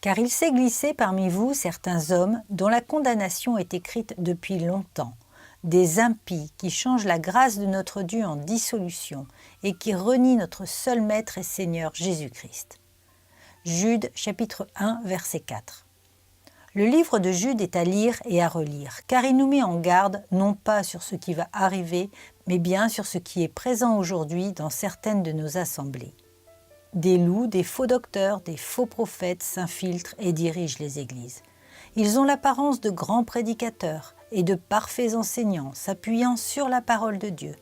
Car il s'est glissé parmi vous certains hommes dont la condamnation est écrite depuis longtemps, des impies qui changent la grâce de notre Dieu en dissolution et qui renient notre seul Maître et Seigneur Jésus-Christ. Jude chapitre 1 verset 4. Le livre de Jude est à lire et à relire, car il nous met en garde non pas sur ce qui va arriver, mais bien sur ce qui est présent aujourd'hui dans certaines de nos assemblées. Des loups, des faux docteurs, des faux prophètes s'infiltrent et dirigent les églises. Ils ont l'apparence de grands prédicateurs et de parfaits enseignants s'appuyant sur la parole de Dieu,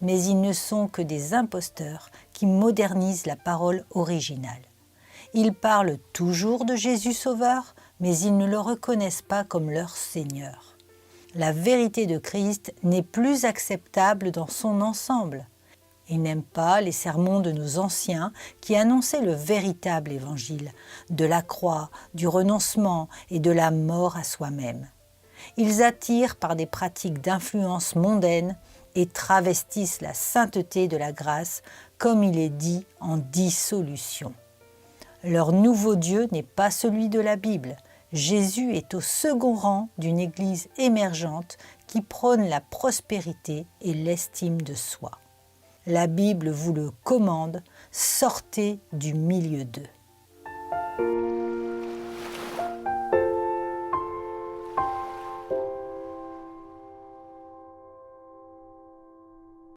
mais ils ne sont que des imposteurs qui modernisent la parole originale. Ils parlent toujours de Jésus Sauveur, mais ils ne le reconnaissent pas comme leur Seigneur. La vérité de Christ n'est plus acceptable dans son ensemble. Ils n'aiment pas les sermons de nos anciens qui annonçaient le véritable évangile, de la croix, du renoncement et de la mort à soi-même. Ils attirent par des pratiques d'influence mondaine et travestissent la sainteté de la grâce, comme il est dit en dissolution. Leur nouveau Dieu n'est pas celui de la Bible. Jésus est au second rang d'une église émergente qui prône la prospérité et l'estime de soi. La Bible vous le commande, sortez du milieu d'eux.